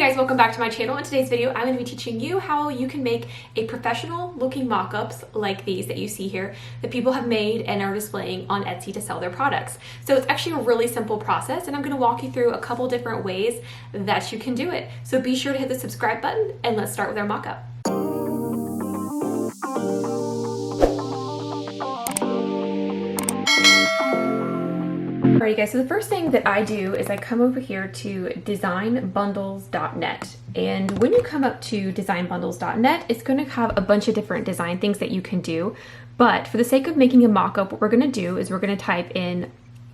guys, welcome back to my channel. In today's video, I'm going to be teaching you how you can make a professional looking mock-ups like these that you see here that people have made and are displaying on Etsy to sell their products. So it's actually a really simple process, and I'm going to walk you through a couple different ways that you can do it. So be sure to hit the subscribe button and let's start with our mock-up. Alright guys, so the first thing that I do is I come over here to designbundles.net, and when you come up to designbundles.net, it's going to have a bunch of different design things that you can do, but for the sake of making a mock-up, what we're going to do is we're going to type in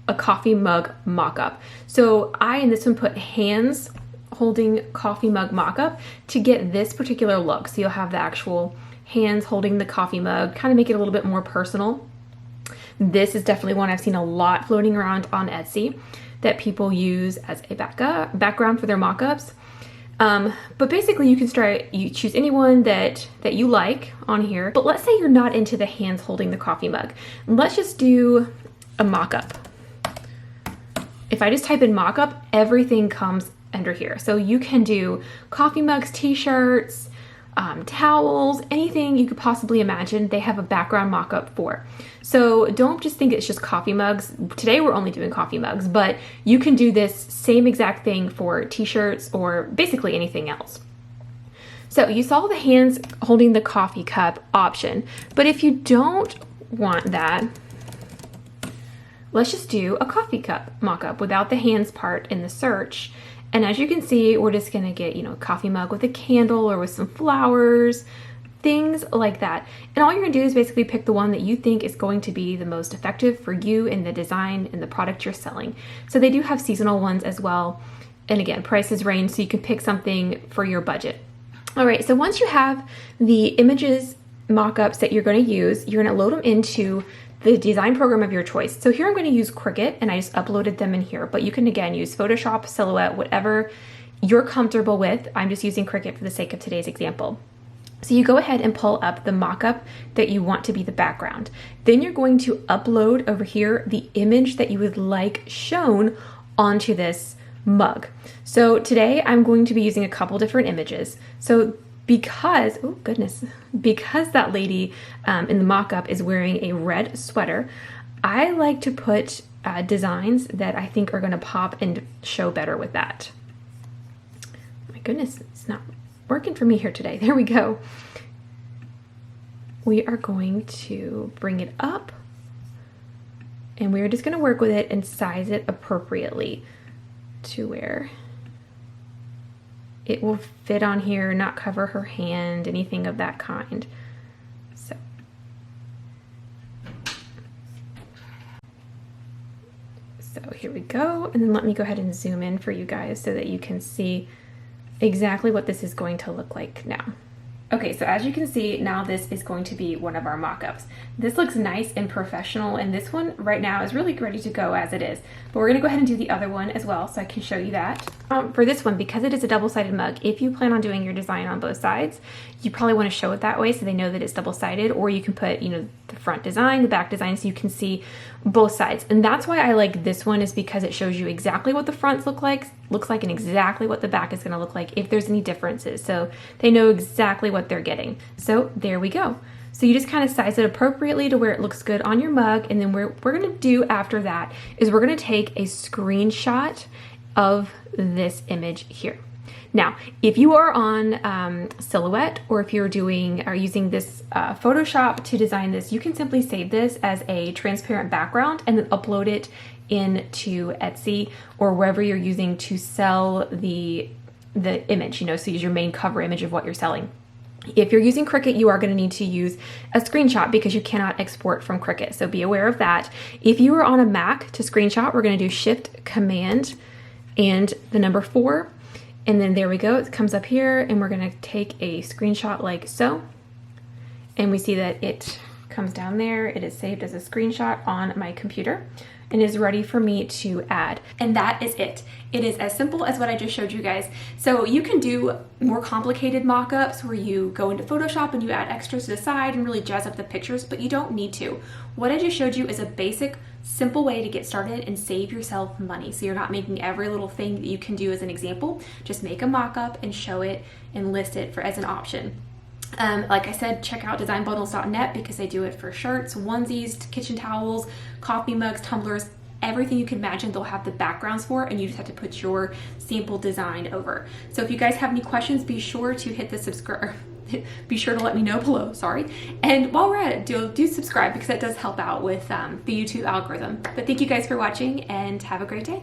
a coffee mug mock-up. So I, in this one, put hands holding coffee mug mock-up to get this particular look. So you'll have the actual hands holding the coffee mug, kind of make it a little bit more personal. This is definitely one I've seen a lot floating around on Etsy that people use as a background for their mock-ups. But basically you can choose anyone that you like on here. But let's say you're not into the hands holding the coffee mug. Let's just do a mock-up. If I just type in mock-up, everything comes under here. So you can do coffee mugs, t-shirts, towels, anything you could possibly imagine, they have a background mock-up for. So don't just think it's just coffee mugs. Today we're only doing coffee mugs, but you can do this same exact thing for t-shirts or basically anything else. So you saw the hands holding the coffee cup option, but if you don't want that, let's just do a coffee cup mock-up without the hands part in the search. And as you can see, we're just gonna get, a coffee mug with a candle or with some flowers, things like that. And all you're gonna do is basically pick the one that you think is going to be the most effective for you in the design and the product you're selling. So they do have seasonal ones as well. And again, prices range, so you can pick something for your budget. All right, so once you have the images, mock-ups that you're gonna use, you're gonna load them into the design program of your choice. So here I'm going to use Cricut, and I just uploaded them in here, but you can again use Photoshop, Silhouette, whatever you're comfortable with. I'm just using Cricut for the sake of today's example. So you go ahead and pull up the mock-up that you want to be the background. Then you're going to upload over here the image that you would like shown onto this mug. So today I'm going to be using a couple different images. So because that lady in the mock-up is wearing a red sweater, I like to put designs that I think are going to pop and show better with that. My goodness, it's not working for me here today. There we go. We are going to bring it up, and we're just going to work with it and size it appropriately to where it will fit on here, not cover her hand, anything of that kind. So here we go. And then let me go ahead and zoom in for you guys so that you can see exactly what this is going to look like now. Okay, so as you can see, now this is going to be one of our mock-ups. This looks nice and professional, and this one right now is really ready to go as it is. But we're gonna go ahead and do the other one as well, so I can show you that. For this one, because it is a double-sided mug, if you plan on doing your design on both sides, you probably wanna show it that way so they know that it's double-sided, or you can put, the front design, the back design, so you can see both sides. And that's why I like this one, is because it shows you exactly what the fronts looks like and exactly what the back is gonna look like if there's any differences. So they know exactly what they're getting. So there we go. So you just kind of size it appropriately to where it looks good on your mug. And then what we're gonna do after that is we're gonna take a screenshot of this image here. Now, if you are on Silhouette, or if you're using this Photoshop to design this, you can simply save this as a transparent background and then upload it into Etsy or wherever you're using to sell the image, so use your main cover image of what you're selling. If you're using Cricut, you are going to need to use a screenshot because you cannot export from Cricut. So be aware of that. If you are on a Mac to screenshot, we're going to do Shift Command and the number 4. And then there we go. It comes up here, and we're going to take a screenshot like so. And we see that it comes down there. It is saved as a screenshot on my computer and is ready for me to add. And that is it. It is as simple as what I just showed you guys. So you can do more complicated mock-ups where you go into Photoshop and you add extras to the side and really jazz up the pictures, but you don't need to. What I just showed you is a basic simple way to get started and save yourself money. So you're not making every little thing that you can do as an example. Just make a mock-up and show it and list it for as an option. Like I said, check out designbundles.net because they do it for shirts, onesies, kitchen towels, coffee mugs, tumblers, everything you can imagine they'll have the backgrounds for, and you just have to put your sample design over. So if you guys have any questions, be sure to hit the subscribe. Be sure to let me know below, sorry. And while we're at it, do subscribe because that does help out with the YouTube algorithm. But thank you guys for watching and have a great day.